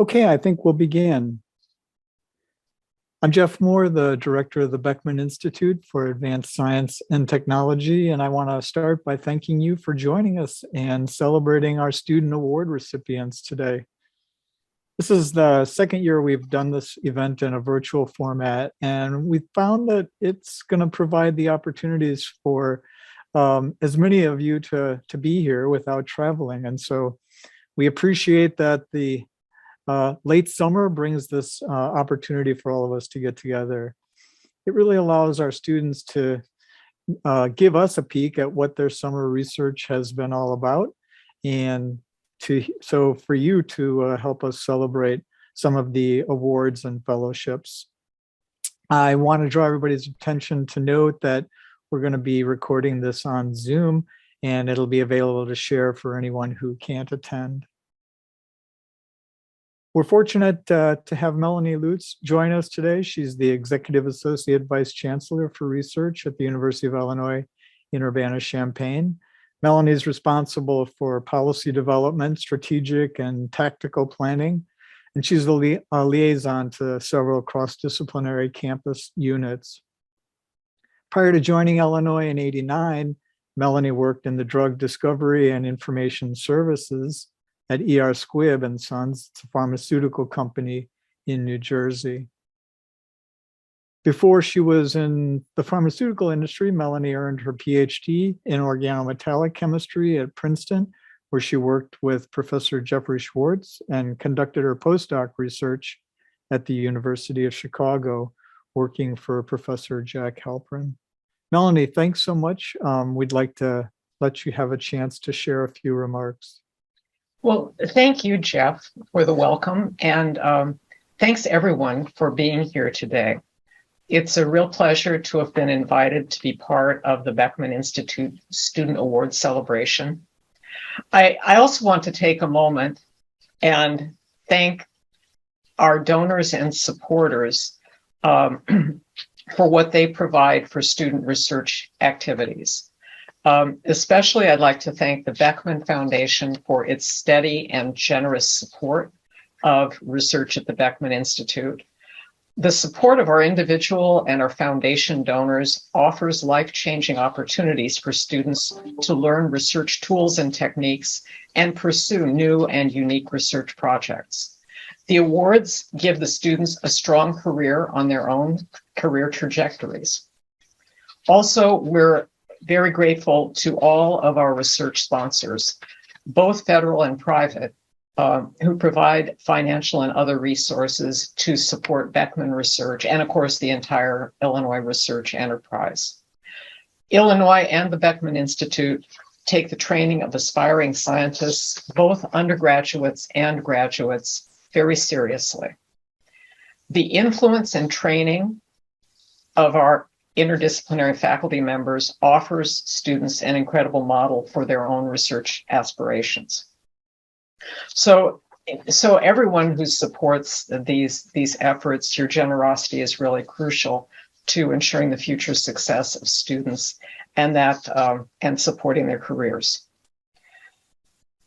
Okay, I think we'll begin. I'm Jeff Moore, the director of the Beckman Institute for Advanced Science and Technology, and I want to start by thanking you for joining us and celebrating our student award recipients today. This is the second year we've done this event in a virtual format, and we found that it's going to provide the opportunities for as many of you to be here without traveling. And so we appreciate that the late summer brings this opportunity for all of us to get together. It really allows our students to give us a peek at what their summer research has been all about, and so for you to help us celebrate some of the awards and fellowships. I want to draw everybody's attention to note that we're going to be recording this on Zoom, and it'll be available to share for anyone who can't attend. We're fortunate to have Melanie Lutz join us today. She's the Executive Associate Vice Chancellor for Research at the University of Illinois in Urbana-Champaign. Melanie is responsible for policy development, strategic and tactical planning, and she's the liaison to several cross-disciplinary campus units. Prior to joining Illinois in '89, Melanie worked in the drug discovery and information services at E.R. Squibb and Sons, it's a pharmaceutical company in New Jersey. Before she was in the pharmaceutical industry, Melanie earned her PhD in organometallic chemistry at Princeton, where she worked with Professor Jeffrey Schwartz and conducted her postdoc research at the University of Chicago, working for Professor Jack Halprin. Melanie, thanks so much. We'd like to let you have a chance to share a few remarks. Well, thank you, Jeff, for the welcome, and thanks everyone for being here today. It's a real pleasure to have been invited to be part of the Beckman Institute Student Award celebration. I also want to take a moment and thank our donors and supporters for what they provide for student research activities. Especially, I'd like to thank the Beckman Foundation for its steady and generous support of research at the Beckman Institute. The support of our individual and our foundation donors offers life-changing opportunities for students to learn research tools and techniques and pursue new and unique research projects. The awards give the students a strong career on their own career trajectories. Also, we're very grateful to all of our research sponsors, both federal and private, who provide financial and other resources to support Beckman research and, of course, the entire Illinois research enterprise. Illinois and the Beckman Institute take the training of aspiring scientists, both undergraduates and graduates, very seriously. The influence and training of our interdisciplinary faculty members offers students an incredible model for their own research aspirations. So everyone who supports these efforts, your generosity is really crucial to ensuring the future success of students and supporting their careers.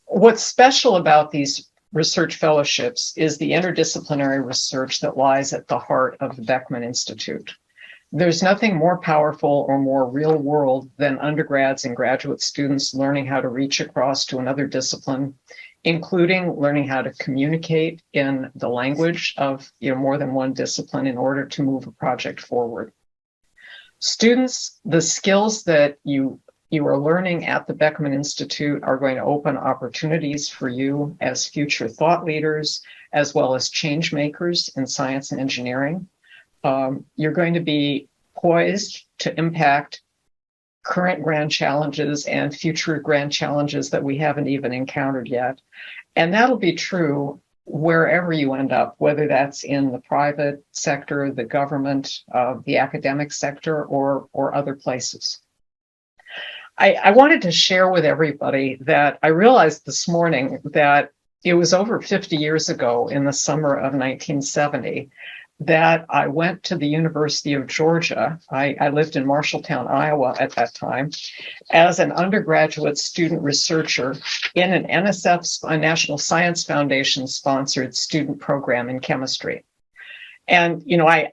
What's special about these research fellowships is the interdisciplinary research that lies at the heart of the Beckman Institute. There's nothing more powerful or more real world than undergrads and graduate students learning how to reach across to another discipline, including learning how to communicate in the language of more than one discipline in order to move a project forward. Students, the skills that you are learning at the Beckman Institute are going to open opportunities for you as future thought leaders, as well as change makers in science and engineering. You're going to be poised to impact current grand challenges and future grand challenges that we haven't even encountered yet. And that'll be true wherever you end up, whether that's in the private sector, the government, the academic sector, or other places. I wanted to share with everybody that I realized this morning that it was over 50 years ago in the summer of 1970 that I went to the University of Georgia. I lived in Marshalltown, Iowa at that time, as an undergraduate student researcher in an NSF, a National Science Foundation sponsored student program in chemistry. And,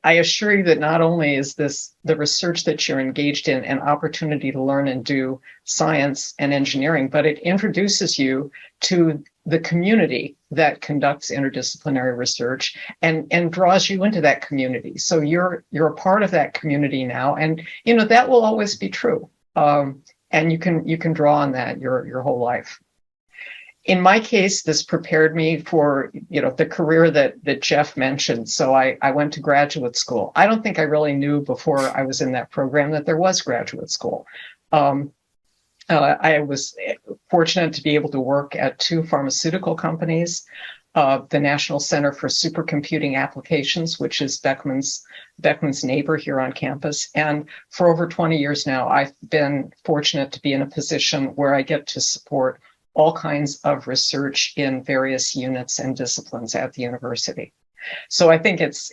I assure you that not only is this the research that you're engaged in an opportunity to learn and do science and engineering, but it introduces you to the community that conducts interdisciplinary research and draws you into that community. So you're a part of that community now. And, that will always be true. And you can draw on that your whole life. In my case, this prepared me for, the career that Jeff mentioned. So I went to graduate school. I don't think I really knew before I was in that program that there was graduate school. I was fortunate to be able to work at 2 pharmaceutical companies, the National Center for Supercomputing Applications, which is Beckman's neighbor here on campus. And for over 20 years now, I've been fortunate to be in a position where I get to support all kinds of research in various units and disciplines at the university. So I think it's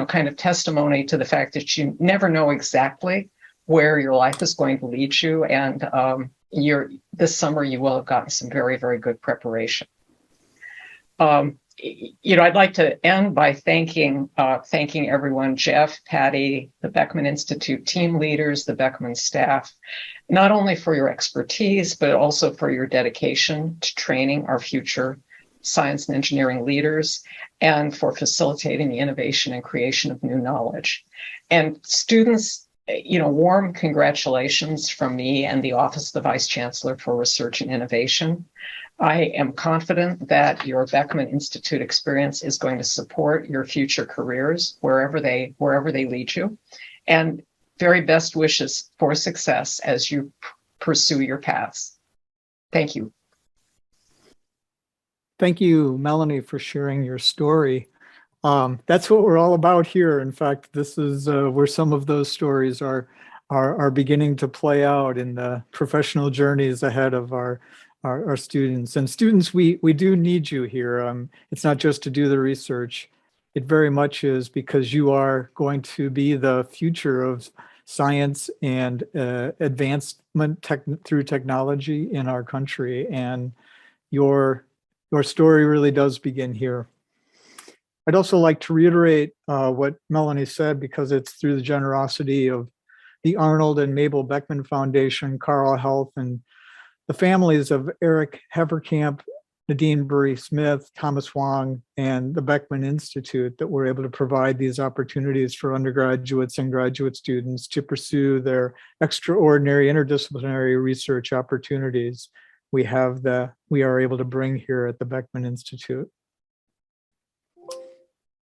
kind of testimony to the fact that you never know exactly where your life is going to lead you, and this summer you will have gotten some very, very good preparation. I'd like to end by thanking everyone, Jeff, Patty, the Beckman Institute team leaders, the Beckman staff, not only for your expertise, but also for your dedication to training our future science and engineering leaders and for facilitating the innovation and creation of new knowledge. And students, warm congratulations from me and the Office of the Vice Chancellor for Research and Innovation. I am confident that your Beckman Institute experience is going to support your future careers wherever they lead you. And very best wishes for success as you pursue your paths. Thank you. Thank you, Melanie, for sharing your story. That's what we're all about here. In fact, this is where some of those stories are beginning to play out in the professional journeys ahead of our students. And students, we do need you here. It's not just to do the research. It very much is because you are going to be the future of science and advancement through technology in our country. And your story really does begin here. I'd also like to reiterate what Melanie said, because it's through the generosity of the Arnold and Mabel Beckman Foundation, Carle Health, and the families of Eric Heverkamp, Nadine Burry-Smith, Thomas Wong, and the Beckman Institute that we're able to provide these opportunities for undergraduates and graduate students to pursue their extraordinary interdisciplinary research opportunities we are able to bring here at the Beckman Institute.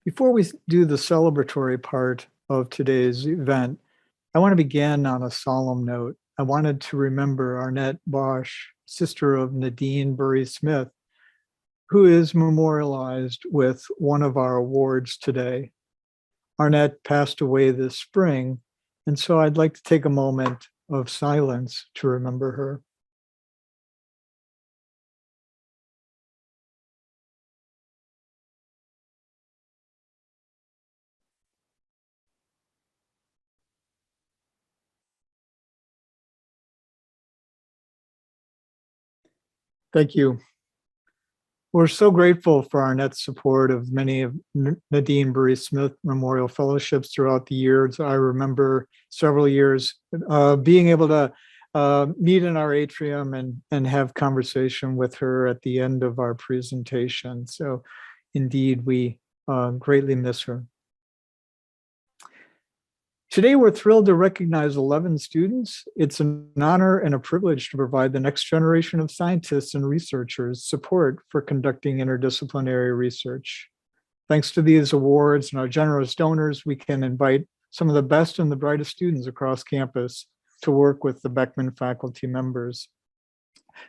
Before we do the celebratory part of today's event, I want to begin on a solemn note. I wanted to remember Arnett Bosch, sister of Nadine Burry-Smith, who is memorialized with one of our awards today. Arnett passed away this spring, and so I'd like to take a moment of silence to remember her. Thank you. We're so grateful for Arnett's support of many of Nadine Burry-Smith Memorial Fellowships throughout the years. I remember several years being able to meet in our atrium and have conversation with her at the end of our presentation. So indeed, we greatly miss her. Today, we're thrilled to recognize 11 students. It's an honor and a privilege to provide the next generation of scientists and researchers support for conducting interdisciplinary research. Thanks to these awards and our generous donors, we can invite some of the best and the brightest students across campus to work with the Beckman faculty members.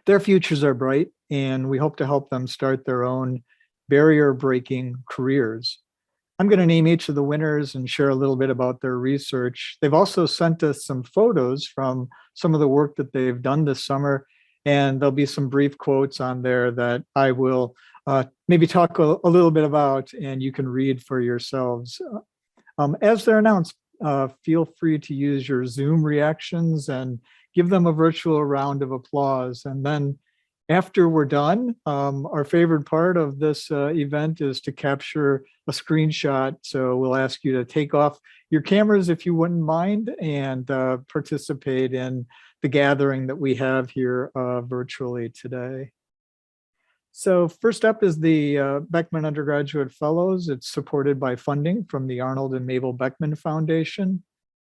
Their futures are bright, and we hope to help them start their own barrier-breaking careers. I'm going to name each of the winners and share a little bit about their research. They've also sent us some photos from some of the work that they've done this summer. And there'll be some brief quotes on there that I will maybe talk a little bit about, and you can read for yourselves. As they're announced, feel free to use your Zoom reactions and give them a virtual round of applause. And then after we're done, our favorite part of this event is to capture a screenshot. So we'll ask you to take off your cameras if you wouldn't mind, and participate in the gathering that we have here virtually today. So first up is the Beckman Undergraduate Fellows. It's supported by funding from the Arnold and Mabel Beckman Foundation.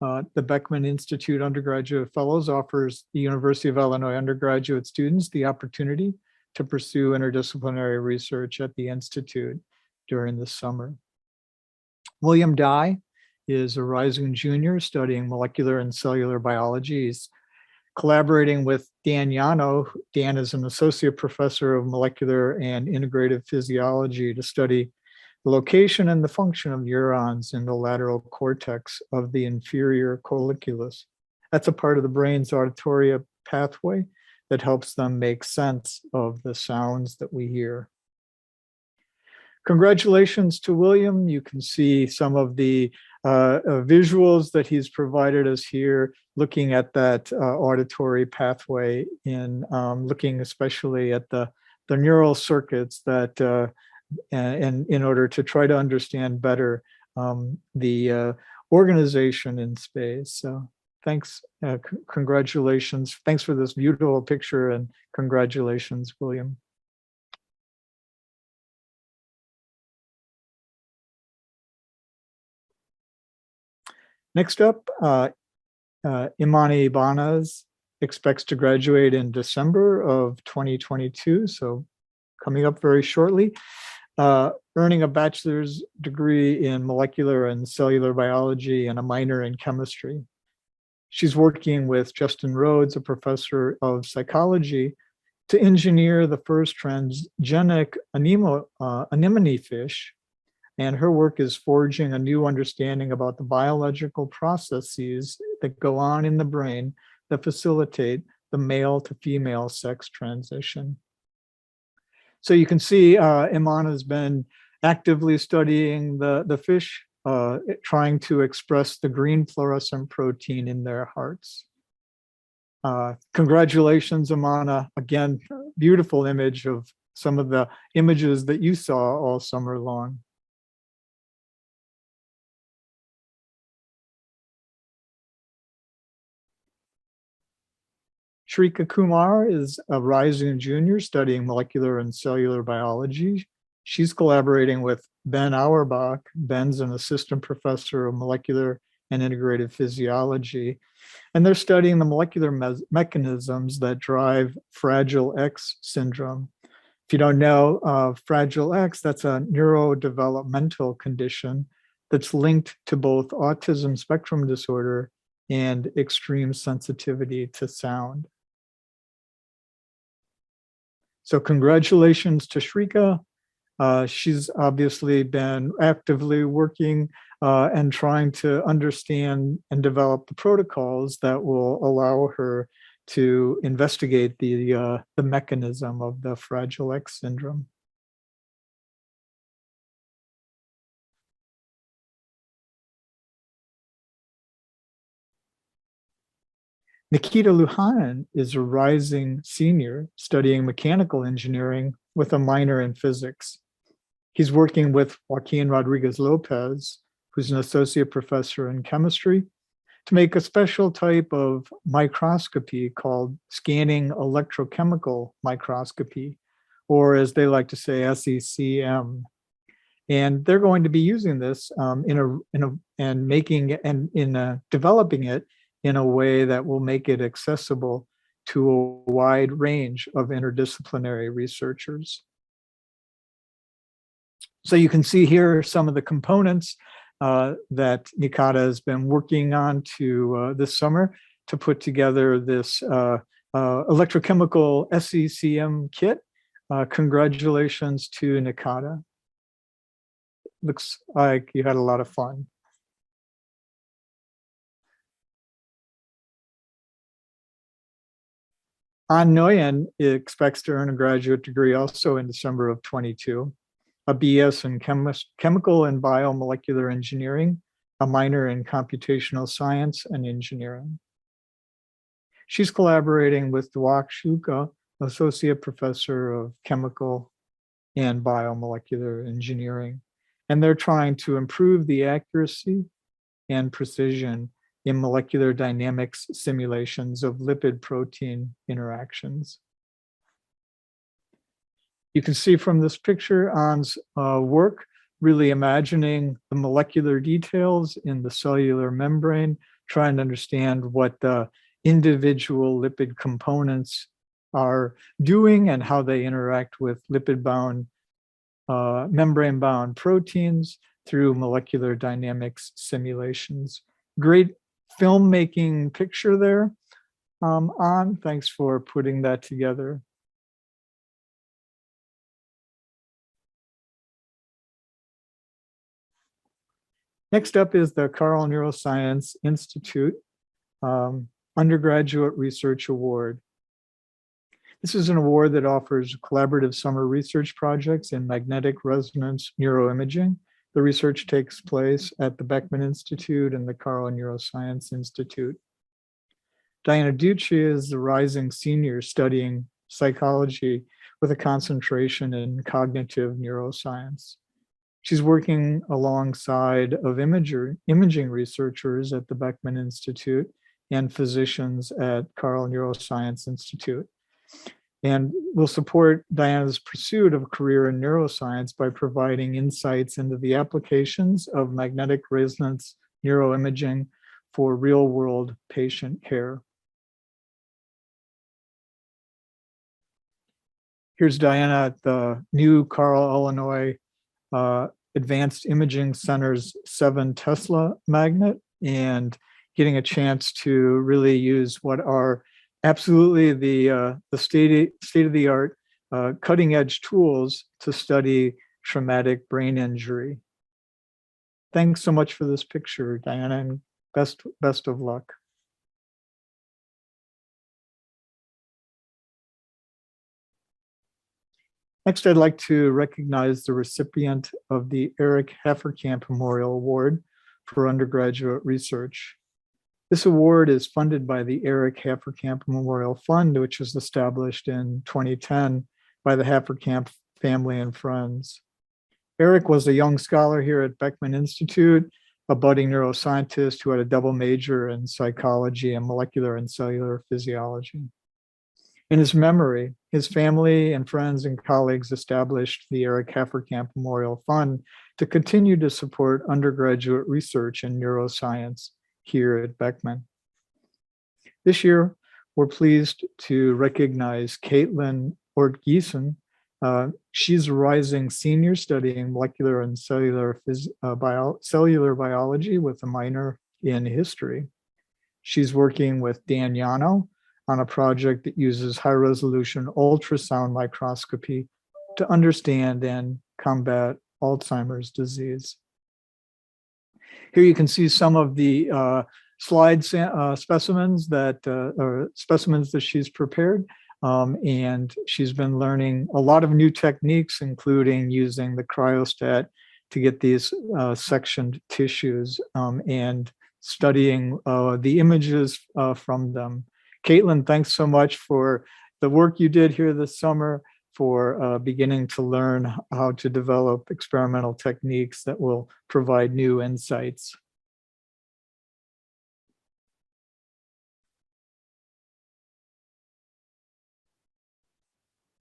The Beckman Institute Undergraduate Fellows offers the University of Illinois undergraduate students the opportunity to pursue interdisciplinary research at the Institute during the summer. William Dye is a rising junior studying molecular and cellular biology. He's collaborating with Dan Yano. Dan is an associate professor of molecular and integrative physiology to study the location and the function of neurons in the lateral cortex of the inferior colliculus. That's a part of the brain's auditory pathway that helps them make sense of the sounds that we hear. Congratulations to William. You can see some of the visuals that he's provided us here, looking at that auditory pathway in looking especially at the neural circuits that and in order to try to understand better the organization in space. So thanks, congratulations. Thanks for this beautiful picture, and congratulations, William. Next up, Imani Ibanez expects to graduate in December of 2022, so coming up very shortly. Earning a bachelor's degree in molecular and cellular biology and a minor in chemistry. She's working with Justin Rhodes, a professor of psychology, to engineer the first transgenic anemone fish. And her work is forging a new understanding about the biological processes that go on in the brain that facilitate the male to female sex transition. So you can see Iman has been actively studying the fish, trying to express the green fluorescent protein in their hearts. Congratulations, Imana. Again, beautiful image of some of the images that you saw all summer long. Shrika Kumar is a rising junior studying molecular and cellular biology. She's collaborating with Ben Auerbach. Ben's an assistant professor of molecular and integrative physiology, and they're studying the molecular mechanisms that drive Fragile X syndrome. If you don't know, Fragile X, that's a neurodevelopmental condition that's linked to both autism spectrum disorder and extreme sensitivity to sound. So congratulations to Shrika. She's obviously been actively working and trying to understand and develop the protocols that will allow her to investigate the mechanism of the Fragile X syndrome. Nikita Luhanen is a rising senior studying mechanical engineering with a minor in physics. He's working with Joaquin Rodriguez Lopez, who's an associate professor in chemistry, to make a special type of microscopy called scanning electrochemical microscopy, or as they like to say, SECM. And they're going to be using this developing it in a way that will make it accessible to a wide range of interdisciplinary researchers. So you can see here some of the components that Nikita has been working on this summer to put together this electrochemical SECM kit. Congratulations to Nikita. Looks like you had a lot of fun. An Nguyen expects to earn a graduate degree also in December of 22, a BS in chemical and biomolecular engineering, a minor in computational science and engineering. She's collaborating with Duak Shuka, Associate Professor of Chemical and Biomolecular Engineering, and they're trying to improve the accuracy and precision in molecular dynamics simulations of lipid-protein interactions. You can see from this picture An's work really imagining the molecular details in the cellular membrane, trying to understand what the individual lipid components are doing and how they interact with lipid-bound, membrane-bound proteins through molecular dynamics simulations. Great filmmaking picture there. An, thanks for putting that together. Next up is the Carl Neuroscience Institute Undergraduate Research Award. This is an award that offers collaborative summer research projects in magnetic resonance neuroimaging. The research takes place at the Beckman Institute and the Carl Neuroscience Institute. Diana Ducci is the rising senior studying psychology with a concentration in cognitive neuroscience. She's working alongside of imaging researchers at the Beckman Institute and physicians at Carl Neuroscience Institute, and will support Diana's pursuit of a career in neuroscience by providing insights into the applications of magnetic resonance neuroimaging for real-world patient care. Here's Diana at the new Carl Illinois Advanced Imaging Center's 7 Tesla magnet, and getting a chance to really use what are absolutely the state-of-the-art cutting-edge tools to study traumatic brain injury. Thanks so much for this picture, Diana, and best of luck. Next, I'd like to recognize the recipient of the Eric Haferkamp Memorial Award for undergraduate research. This award is funded by the Eric Haferkamp Memorial Fund, which was established in 2010 by the Haferkamp family and friends. Eric was a young scholar here at Beckman Institute, a budding neuroscientist who had a double major in psychology and molecular and cellular physiology. In his memory, his family and friends and colleagues established the Eric Haferkamp Memorial Fund to continue to support undergraduate research in neuroscience here at Beckman. This year, we're pleased to recognize Caitlin Ortgiesen. She's a rising senior studying molecular and cellular biology with a minor in history. She's working with Dan Yano on a project that uses high-resolution ultrasound microscopy to understand and combat Alzheimer's disease. Here you can see some of the slide specimens that she's prepared, and she's been learning a lot of new techniques, including using the cryostat to get these sectioned tissues and studying the images from them. Caitlin, thanks so much for the work you did here this summer, for beginning to learn how to develop experimental techniques that will provide new insights.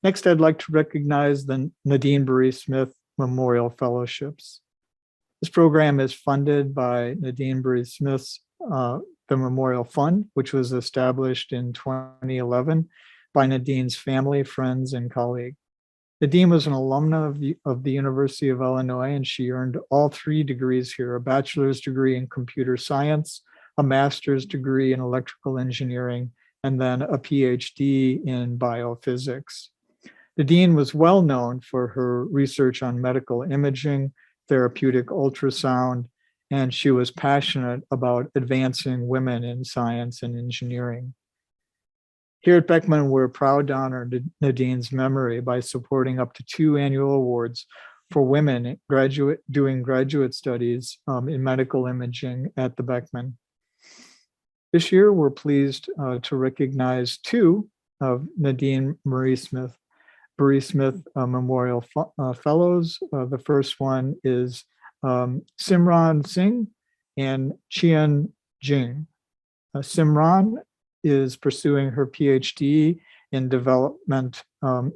Next, I'd like to recognize the Nadine Burry Smith Memorial Fellowships. This program is funded by Nadine Burry Smith's the Memorial Fund, which was established in 2011 by Nadine's family, friends, and colleagues. Nadine was an alumna of the University of Illinois, and she earned all 3 degrees here: a bachelor's degree in computer science, a master's degree in electrical engineering, and then a PhD in biophysics. Nadine was well known for her research on medical imaging, therapeutic ultrasound, and she was passionate about advancing women in science and engineering. Here at Beckman, we're proud to honor Nadine's memory by supporting up to 2 annual awards for women doing graduate studies in medical imaging at the Beckman. This year, we're pleased to recognize 2 of Nadine Marie Smith Memorial Fellows. The first one is Simran Singh and Qian Jing. Simran is pursuing her PhD in development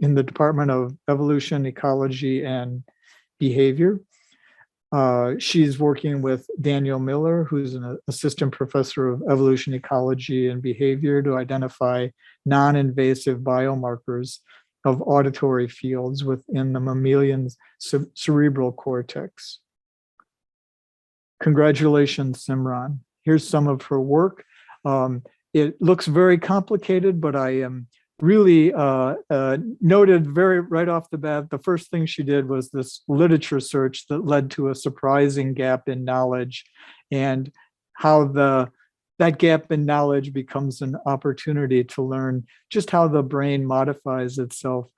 in the Department of Evolution, Ecology, and Behavior. She's working with Daniel Miller, who's an assistant professor of evolution, ecology, and behavior, to identify non-invasive biomarkers of auditory fields within the mammalian's cerebral cortex. Congratulations, Simran. Here's some of her work. It looks very complicated, but I am really noted right off the bat, the first thing she did was this literature search that led to a surprising gap in knowledge, and how that gap in knowledge becomes an opportunity to learn just how the brain modifies itself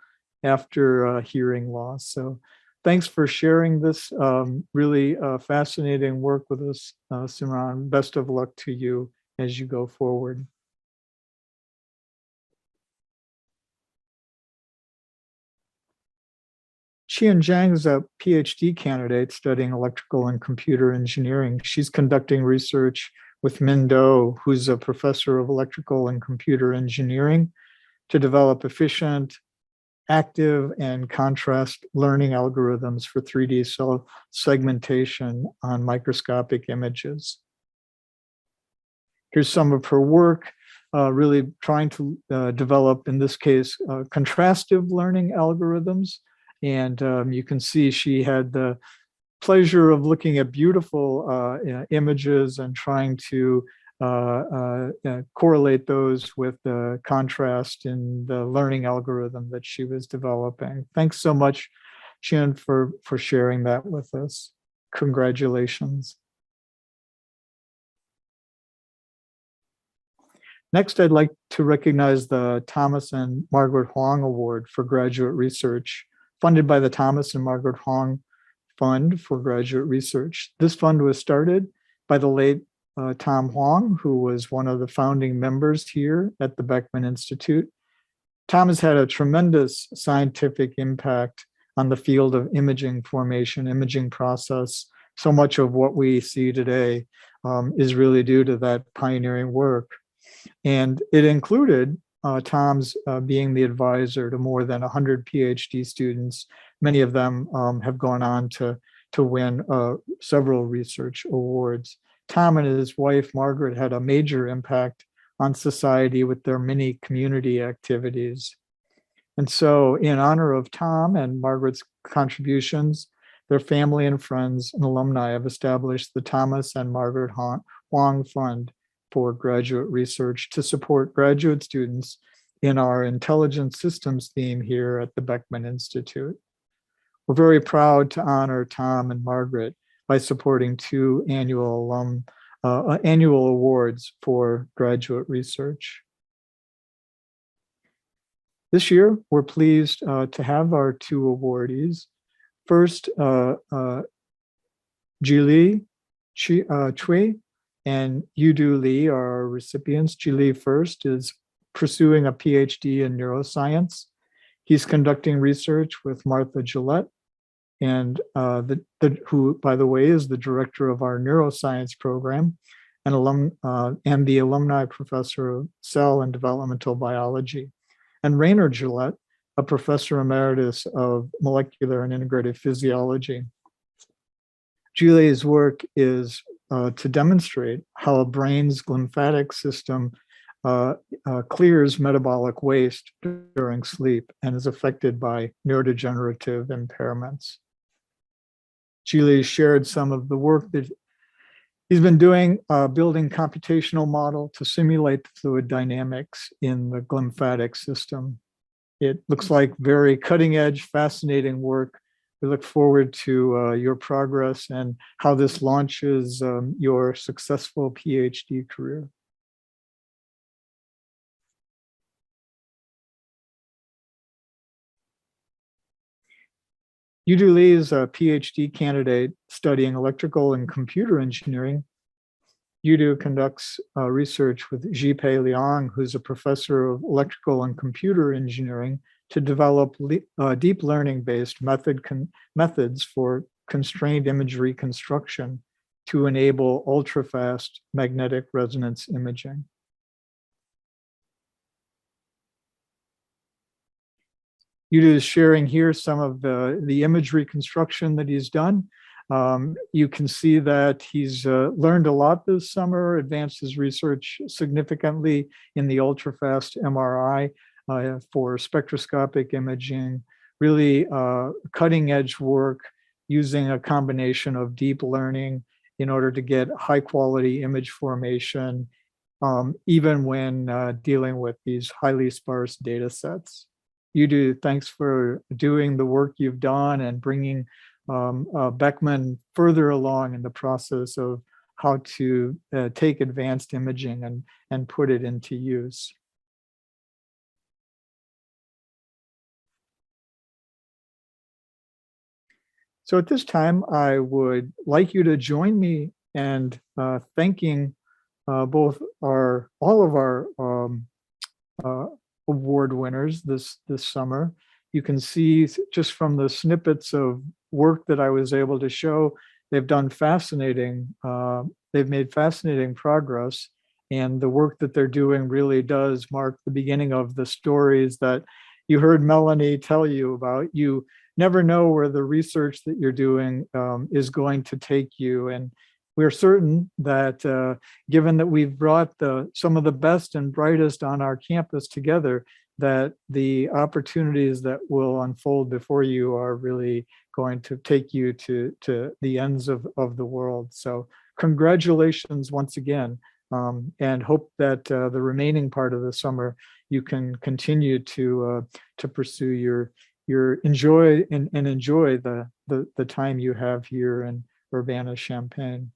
after hearing loss. So thanks for sharing this really fascinating work with us, Simran. Best of luck to you as you go forward. Qian Zhang is a PhD candidate studying electrical and computer engineering. She's conducting research with Min Do, who's a professor of electrical and computer engineering, to develop efficient, active, and contrast learning algorithms for 3D cell segmentation on microscopic images. Here's some of her work, really trying to develop, in this case, contrastive learning algorithms. And you can see she had the pleasure of looking at beautiful images and trying to correlate those with the contrast in the learning algorithm that she was developing. Thanks so much, Qian, for sharing that with us. Congratulations. Next, I'd like to recognize the Thomas and Margaret Huang Award for Graduate Research, funded by the Thomas and Margaret Huang Fund for Graduate Research. This fund was started by the late Tom Huang, who was one of the founding members here at the Beckman Institute. Tom has had a tremendous scientific impact on the field of imaging formation, imaging process. So much of what we see today is really due to that pioneering work. And it included Tom's being the advisor to more than 100 PhD students. Many of them have gone on to win several research awards. Tom and his wife, Margaret, had a major impact on society with their many community activities. And so in honor of Tom and Margaret's contributions, their family and friends and alumni have established the Thomas and Margaret Huang Fund for Graduate Research to support graduate students in our intelligent systems theme here at the Beckman Institute. We're very proud to honor Tom and Margaret by supporting 2 annual awards for graduate research. This year, we're pleased to have our 2 awardees. First, Jili Cui and Yudu Li are our recipients. Jili first is pursuing a PhD in neuroscience. He's conducting research with Martha Gillette, and who, by the way, is the director of our neuroscience program and the alumni professor of cell and developmental biology. And Rainer Gillette, a professor emeritus of molecular and integrative physiology. Julie's work is to demonstrate how a brain's lymphatic system clears metabolic waste during sleep and is affected by neurodegenerative impairments. Julie shared some of the work that he's been doing, building computational model to simulate the fluid dynamics in the lymphatic system. It looks like very cutting edge, fascinating work. We look forward to your progress and how this launches your successful PhD career. Yudu Li is a PhD candidate studying electrical and computer engineering. Yudu conducts research with Zhipei Liang, who's a professor of electrical and computer engineering, to develop deep learning-based methods for constrained imagery construction to enable ultra-fast magnetic resonance imaging. Yudu is sharing here some of the imagery construction that he's done. You can see that he's learned a lot this summer, advanced his research significantly in the ultra-fast MRI for spectroscopic imaging, really cutting edge work using a combination of deep learning in order to get high quality image formation, even when dealing with these highly sparse data sets. Yudu, thanks for doing the work you've done and bringing Beckman further along in the process of how to take advanced imaging and put it into use. So at this time, I would like you to join me in thanking all of our award winners this summer. You can see just from the snippets of work that I was able to show, they've made fascinating progress, and the work that they're doing really does mark the beginning of the stories that you heard Melanie tell you about. You never know where the research that you're doing is going to take you, and we're certain that given that we've brought some of the best and brightest on our campus together, that the opportunities that will unfold before you are really going to take you to the ends of the world. So congratulations once again, and hope that the remaining part of the summer you can continue to pursue your enjoy the time you have here in Urbana-Champaign.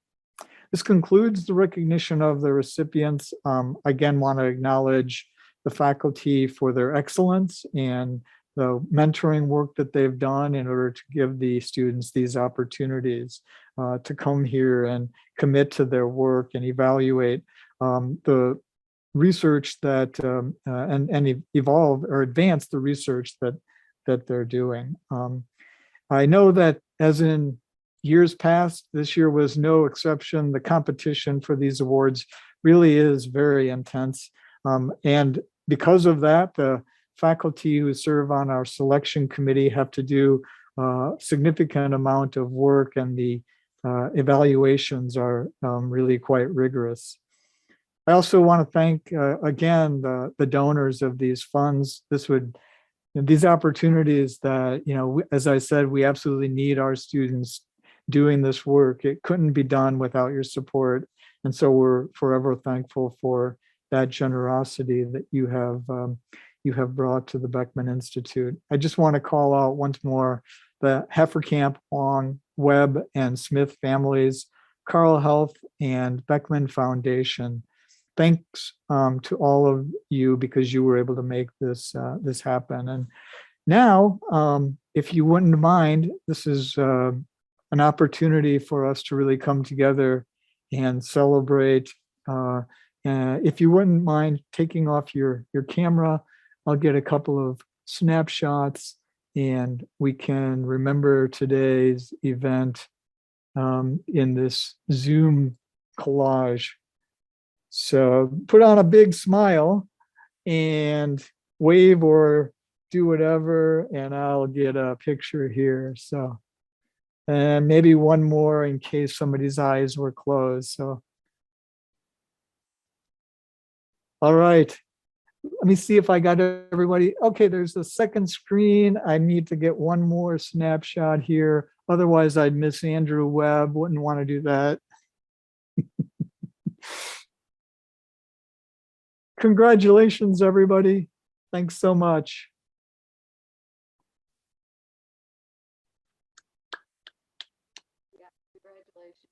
This concludes the recognition of the recipients. Again, want to acknowledge the faculty for their excellence and the mentoring work that they've done in order to give the students these opportunities to come here and commit to their work and evaluate the research that and evolve or advance the research that they're doing. I know that as in years past, this year was no exception. The competition for these awards really is very intense. And because of that, the faculty who serve on our selection committee have to do a significant amount of work, and the evaluations are really quite rigorous. I also want to thank again the donors of these funds. These opportunities that, as I said, we absolutely need our students doing this work. It couldn't be done without your support. And so we're forever thankful for that generosity that you have brought to the Beckman Institute. I just want to call out once more the Hefferkamp, Wong, Webb, and Smith families, Carle Health, and Beckman Foundation. Thanks to all of you, because you were able to make this happen. And now, if you wouldn't mind, this is an opportunity for us to really come together and celebrate. If you wouldn't mind taking off your camera, I'll get a couple of snapshots and we can remember today's event in this Zoom collage. So put on a big smile and wave or do whatever, and I'll get a picture here. So, and maybe one more in case somebody's eyes were closed. So, all right, let me see if I got everybody. Okay, there's the second screen. I need to get one more snapshot here. Otherwise, I'd miss Andrew Webb. Wouldn't want to do that. Congratulations, everybody. Thanks so much. Yeah, congratulations.